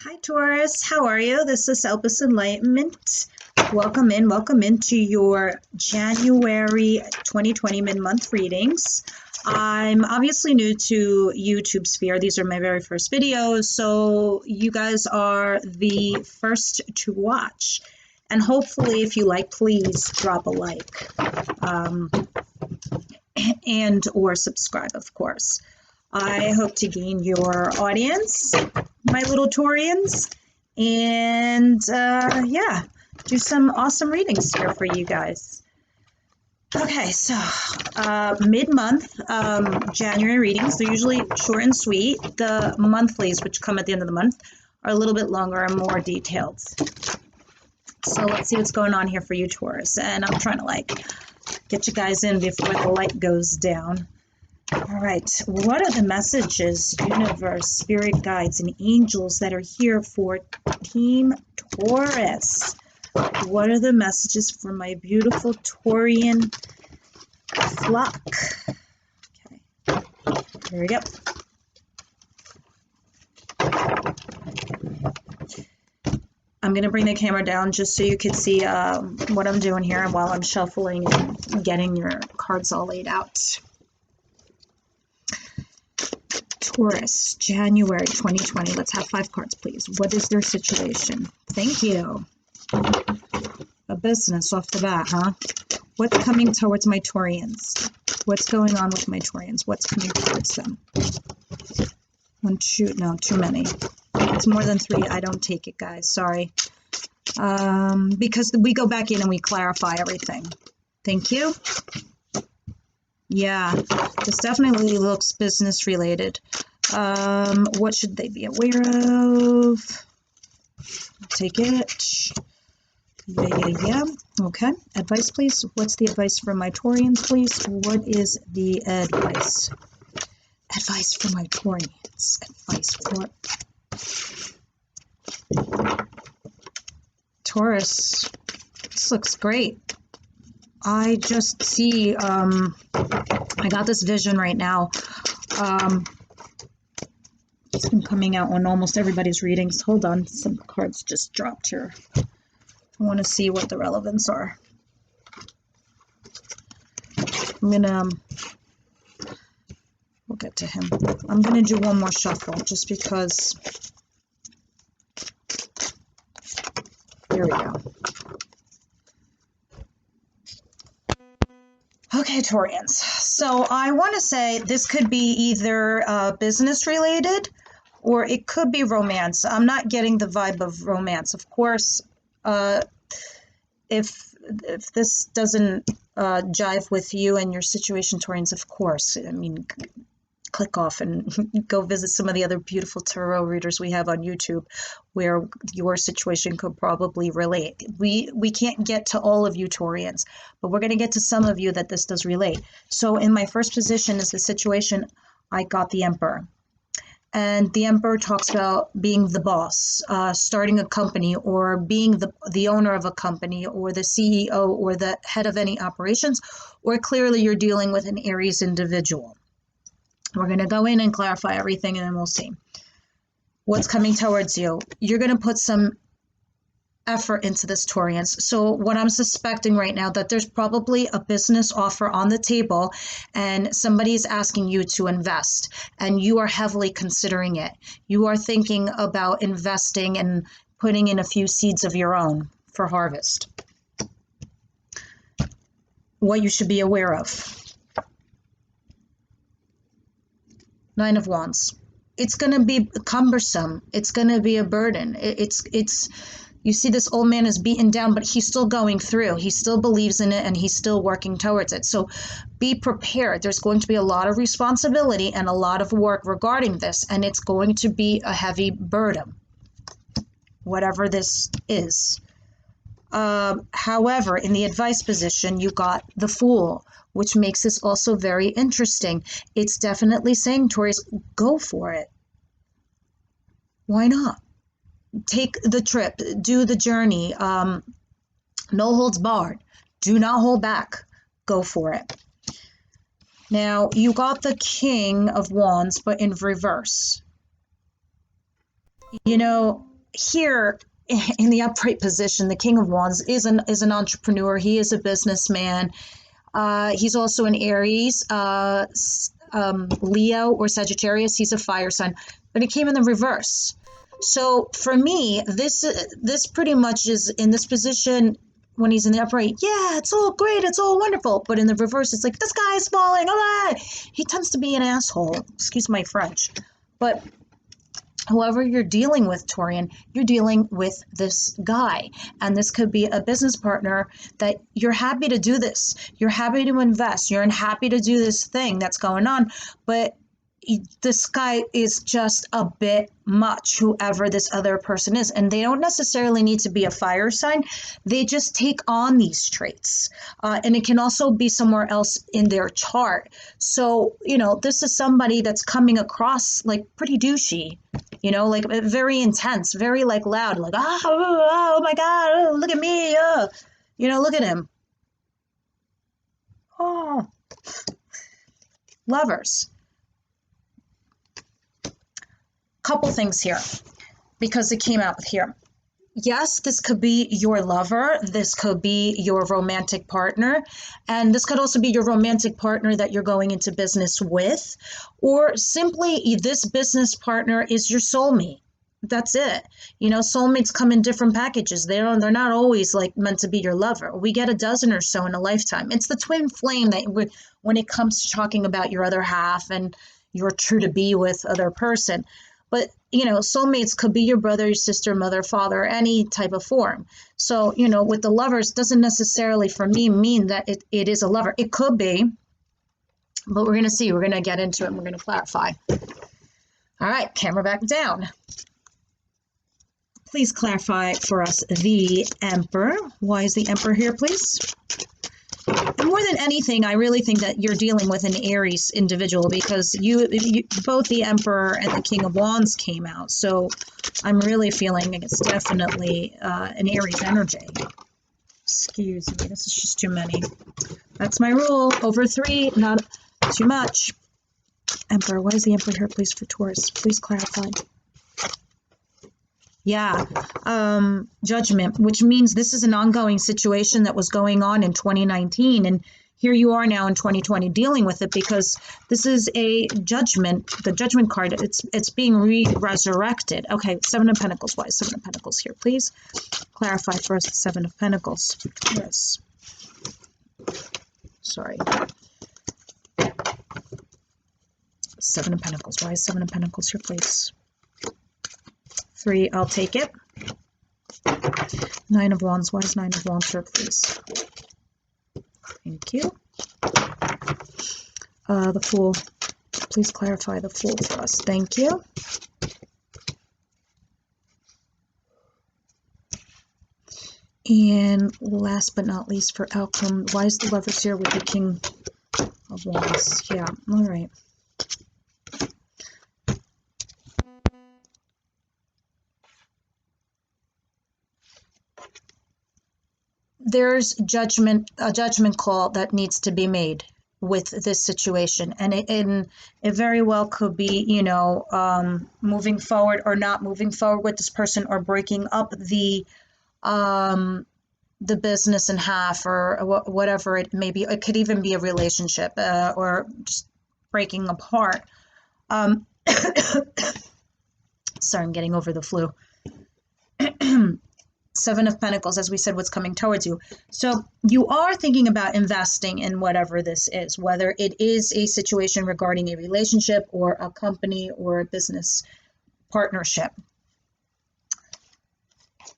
Hi, Taurus. How are you? This is Elpis Enlightenment. Welcome into your January 2020 mid-month readings. I'm obviously new to YouTube sphere. These are my very first videos, so you guys are the first to watch. And hopefully, if you like, please drop a like and or subscribe, of course. I hope to gain your audience, my little Taurians, and yeah, do some awesome readings here for you guys. Okay, so mid-month January readings, they're usually short and sweet. The monthlies, which come at the end of the month, are a little bit longer and more detailed. So let's see what's going on here for you, Taurus. And I'm trying to get you guys in before the light goes down. All right, what are the messages, universe, spirit guides, and angels that are here for Team Taurus? What are the messages for my beautiful Taurian flock? Okay, here we go. I'm going to bring the camera down just so you can see what I'm doing here while I'm shuffling and getting your cards all laid out. Taurus, January 2020. Let's have 5 cards, please. What is their situation? Thank you. A business off the bat, huh? What's coming towards my Taurians? What's going on with my Taurians? What's coming towards them? 1, 2, no, too many. It's more than 3. I don't take it, guys. Sorry. Because we go back in and we clarify everything. Thank you. Yeah, this definitely looks business related. What should they be aware of? Take it. Yeah. Okay. Advice, please. What's the advice for my Taurians, please? What is the advice? Advice for my Taurians. Advice for Taurus. This looks great. I just see, I got this vision right now. It's been coming out on almost everybody's readings. Hold on, some cards just dropped here. I want to see what the relevance are. We'll get to him. I'm gonna do one more shuffle just because. Here we go. Okay, Taurians. So I want to say this could be either business related or it could be romance. I'm not getting the vibe of romance. Of course, if this doesn't jive with you and your situation, Taurians, of course, I mean, click off and go visit some of the other beautiful tarot readers we have on YouTube where your situation could probably relate. We can't get to all of you Taurians, but we're going to get to some of you that this does relate. So in my first position is the situation, I got the Emperor. And the Emperor talks about being the boss, starting a company, or being the owner of a company, or the CEO, or the head of any operations, or clearly you're dealing with an Aries individual. We're going to go in and clarify everything, and then we'll see what's coming towards you. You're going to put some effort into this, Taurians. So what I'm suspecting right now, that there's probably a business offer on the table and somebody's asking you to invest, and you are heavily considering it. You are thinking about investing and putting in a few seeds of your own for harvest. What you should be aware of. 9 of Wands. It's going to be cumbersome. It's going to be a burden. You see this old man is beaten down, but he's still going through. He still believes in it and he's still working towards it. So be prepared. There's going to be a lot of responsibility and a lot of work regarding this, and it's going to be a heavy burden, whatever this is. However, in the advice position, you got the Fool, which makes this also very interesting. It's definitely saying, Taurus, go for it. Why not? Take the trip, do the journey. No holds barred. Do not hold back. Go for it. Now, you got the King of Wands, but in reverse. You know, here in the upright position, the King of Wands is an entrepreneur. He is a businessman. He's also an Aries, Leo, or Sagittarius. He's a fire sign, but it came in the reverse. So for me, this pretty much is in this position when he's in the upright. Yeah, it's all great, it's all wonderful. But in the reverse, it's like the sky is falling. Oh, he tends to be an asshole. Excuse my French, but whoever you're dealing with, Torian, you're dealing with this guy. And this could be a business partner that you're happy to do this. You're happy to invest. You're happy to do this thing that's going on. But this guy is just a bit much, whoever this other person is. And they don't necessarily need to be a fire sign. They just take on these traits. And it can also be somewhere else in their chart. So, this is somebody that's coming across like pretty douchey, like very intense, very like loud, like, oh my God, oh, look at me. Look at him. Oh, lovers. Couple things here because it came out here. Yes, this could be your lover. This could be your romantic partner. And this could also be your romantic partner that you're going into business with. Or simply this business partner is your soulmate. That's it. Soulmates come in different packages. They're not always like meant to be your lover. We get a dozen or so in a lifetime. It's the twin flame that when it comes to talking about your other half and your true to be with other person. But, soulmates could be your brother, your sister, mother, father, any type of form. So, with the lovers, doesn't necessarily for me mean that it is a lover. It could be, but we're going to see. We're going to get into it and we're going to clarify. All right, camera back down. Please clarify for us the Emperor. Why is the Emperor here, please? And more than anything, I really think that you're dealing with an Aries individual because you both the Emperor and the King of Wands came out. So I'm really feeling it's definitely an Aries energy. Excuse me, this is just too many. That's my rule. Over 3, not too much. Emperor, why is the Emperor here, please, for Taurus? Please clarify. Yeah, judgment, which means this is an ongoing situation that was going on in 2019. And here you are now in 2020 dealing with it because this is a judgment, the judgment card. It's being resurrected. Okay, 7 of Pentacles. Why is 7 of Pentacles here, please? Clarify for us the 7 of Pentacles. Yes. Sorry. 7 of Pentacles. Why is 7 of Pentacles here, please? 3, I'll take it. 9 of Wands. Why is 9 of Wands here, please? Thank you. The Fool. Please clarify the Fool for us. Thank you. And last but not least for outcome, why is the Lovers here with the King of Wands? Yeah, all right. There's a judgment call that needs to be made with this situation, and it very well could be, moving forward or not moving forward with this person, or breaking up the business in half, or whatever it may be. It could even be a relationship, or just breaking apart. Sorry, I'm getting over the flu. 7 of Pentacles, as we said, what's coming towards you. So you are thinking about investing in whatever this is, whether it is a situation regarding a relationship or a company or a business partnership.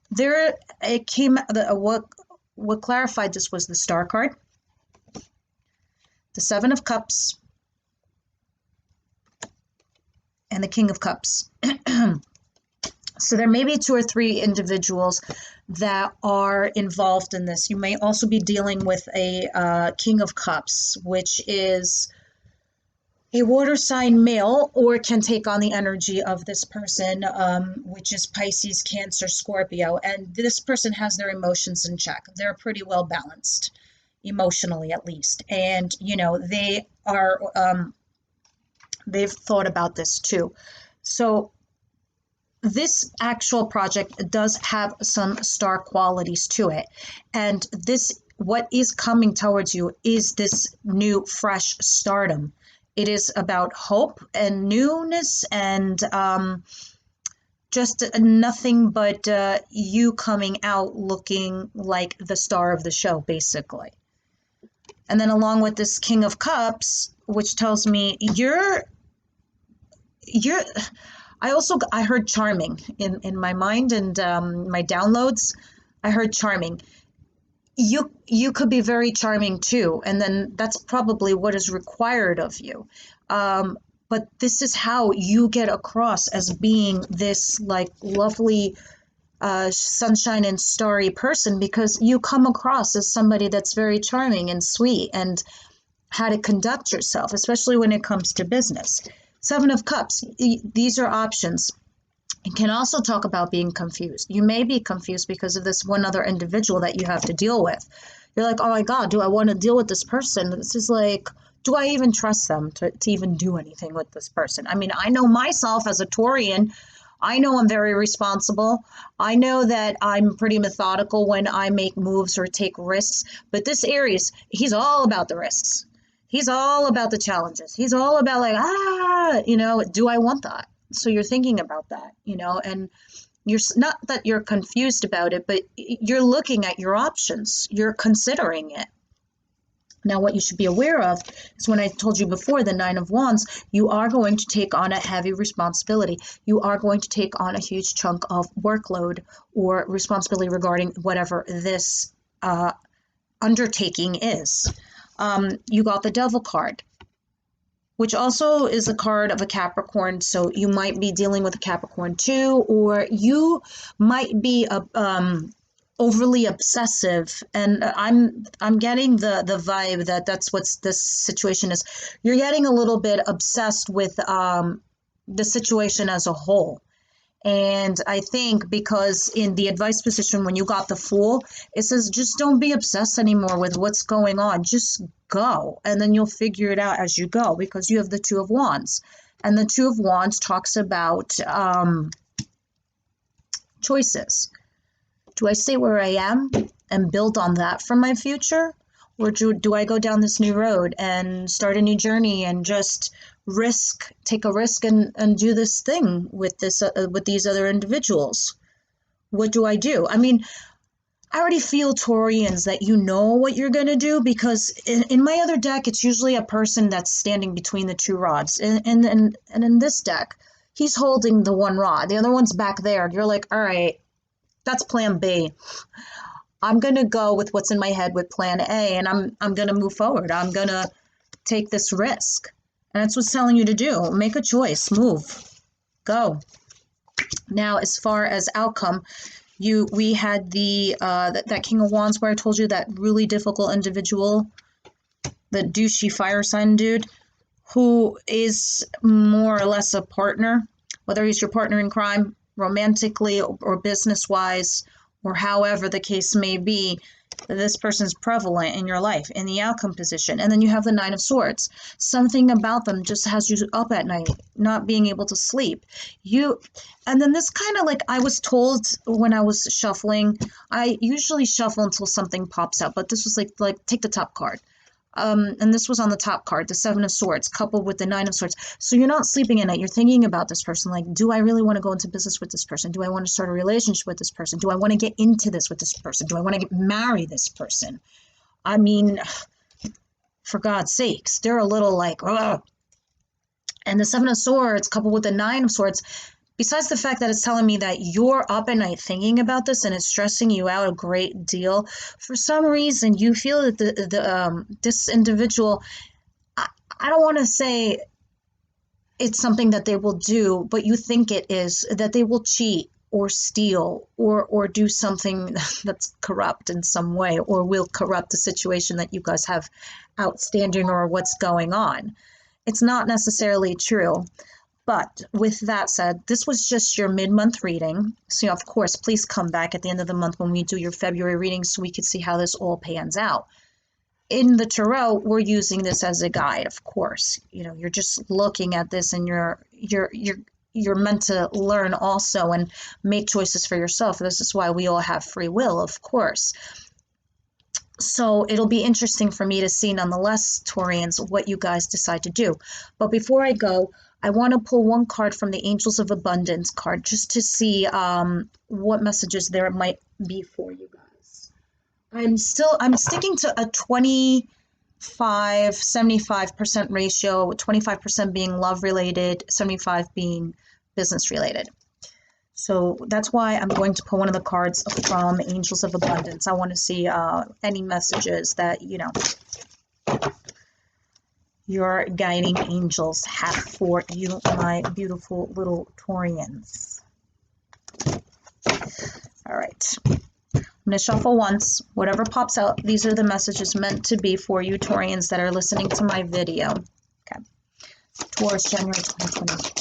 There, it came, what clarified this was the Star card, the 7 of Cups, and the King of Cups. So there may be 2 or 3 individuals that are involved in this. You may also be dealing with a King of Cups, which is a water sign male, or can take on the energy of this person, which is Pisces, Cancer, Scorpio. And this person has their emotions in check. They're pretty well balanced, emotionally at least. And, they are, they've thought about this too. So this actual project does have some star qualities to it. And this, what is coming towards you is this new, fresh stardom. It is about hope and newness and just nothing but you coming out looking like the star of the show, basically. And then along with this King of Cups, which tells me you're I heard charming in my mind and my downloads. I heard charming. You could be very charming too, and then that's probably what is required of you. But this is how you get across as being this like lovely sunshine and starry person, because you come across as somebody that's very charming and sweet and how to conduct yourself, especially when it comes to business. Seven of Cups, these are options. You can also talk about being confused. You may be confused because of this one other individual that you have to deal with. You're like, oh my God, do I want to deal with this person? This is like, do I even trust them to even do anything with this person? I mean, I know myself as a Taurian. I know I'm very responsible. I know that I'm pretty methodical when I make moves or take risks. But this Aries, he's all about the risks. He's all about the challenges. He's all about like, do I want that? So you're thinking about that, and you're not that you're confused about it, but you're looking at your options. You're considering it. Now, what you should be aware of is when I told you before, the Nine of Wands, you are going to take on a heavy responsibility. You are going to take on a huge chunk of workload or responsibility regarding whatever this undertaking is. You got the Devil card, which also is a card of a Capricorn. So you might be dealing with a Capricorn too, or you might be overly obsessive. And I'm getting the vibe that that's what this situation is. You're getting a little bit obsessed with the situation as a whole. And I think because in the advice position, when you got the Fool, it says, just don't be obsessed anymore with what's going on. Just go. And then you'll figure it out as you go, because you have the Two of Wands. And the Two of Wands talks about choices. Do I stay where I am and build on that for my future? Or do I go down this new road and start a new journey and just take a risk and do this thing with these other individuals? What do I do? I mean, I already feel, Taurians, that you know what you're going to do, because in my other deck, it's usually a person that's standing between the two rods. And in this deck, he's holding the one rod. The other one's back there. You're like, all right, that's plan B. I'm going to go with what's in my head with plan A, and I'm going to move forward. I'm going to take this risk. And that's what's telling you to do. Make a choice, move, go. Now, as far as outcome, we had that King of Wands where I told you that really difficult individual, the douchey fire sign dude, who is more or less a partner, whether he's your partner in crime, romantically or business-wise, or however the case may be. This person's prevalent in your life in the outcome position. And then you have the Nine of Swords. Something about them just has you up at night, not being able to sleep. And then this kind of like, I was told when I was shuffling, I usually shuffle until something pops out, but this was like take the top card. And this was on the top card, the Seven of Swords, coupled with the Nine of Swords. So you're not sleeping at night. You're thinking about this person. Like, do I really want to go into business with this person? Do I want to start a relationship with this person? Do I want to get into this with this person? Do I want to marry this person? I mean, for God's sakes, they're a little like, ugh. And the Seven of Swords, coupled with the Nine of Swords, besides the fact that it's telling me that you're up at night thinking about this and it's stressing you out a great deal, for some reason you feel that this individual, I don't want to say it's something that they will do, but you think it is, that they will cheat or steal or do something that's corrupt in some way, or will corrupt the situation that you guys have outstanding or what's going on. It's not necessarily true. But with that said, this was just your mid-month reading. So, of course, please come back at the end of the month when we do your February reading so we can see how this all pans out. In the tarot, we're using this as a guide, of course. You're just looking at this and you're you're meant to learn also and make choices for yourself. This is why we all have free will, of course. So it'll be interesting for me to see, nonetheless, Taurians, what you guys decide to do. But before I go, I want to pull one card from the Angels of Abundance card just to see what messages there might be for you guys. I'm sticking to a 75% ratio, 25% being love related, 75 being business related. So that's why I'm going to pull one of the cards from Angels of Abundance. I want to see any messages that, your guiding angels have for you, my beautiful little Taurians. All right. I'm going to shuffle once. Whatever pops out, these are the messages meant to be for you, Taurians, that are listening to my video. Okay. Taurus, January 2020.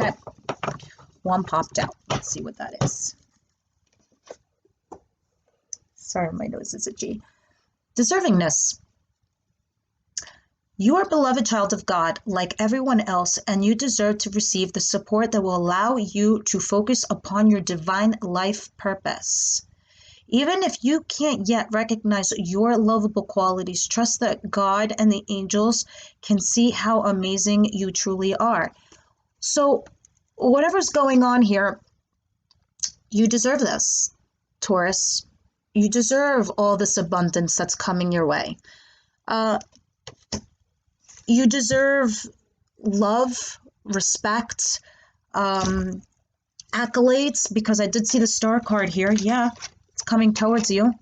Okay. One popped out. Let's see what that is. Sorry, my nose is itchy. Deservingness. You are a beloved child of God, like everyone else, and you deserve to receive the support that will allow you to focus upon your divine life purpose. Even if you can't yet recognize your lovable qualities, trust that God and the angels can see how amazing you truly are. So, whatever's going on here, you deserve this, Taurus. You deserve all this abundance that's coming your way. You deserve love, respect, accolades, because I did see the star card here. Yeah, it's coming towards you.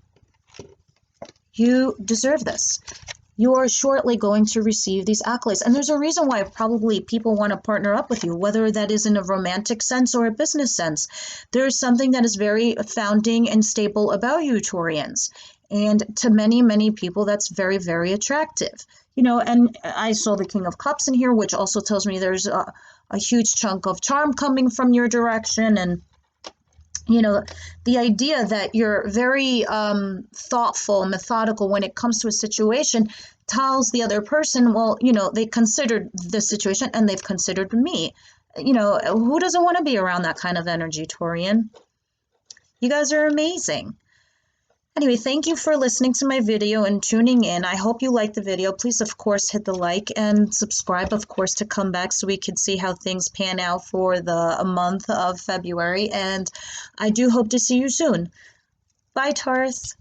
You deserve this. You are shortly going to receive these accolades. And there's a reason why probably people want to partner up with you, whether that is in a romantic sense or a business sense. There's something that is very founding and stable about you, Taurians. And to many, many people, that's very, very attractive. And I saw the King of Cups in here, which also tells me there's a huge chunk of charm coming from your direction. And the idea that you're very thoughtful and methodical when it comes to a situation tells the other person, well, they considered the situation and they've considered me. Who doesn't want to be around that kind of energy, Taurian? You guys are amazing. Anyway, thank you for listening to my video and tuning in. I hope you liked the video. Please, of course, hit the like and subscribe, of course, to come back so we can see how things pan out for the month of February. And I do hope to see you soon. Bye, Taurus.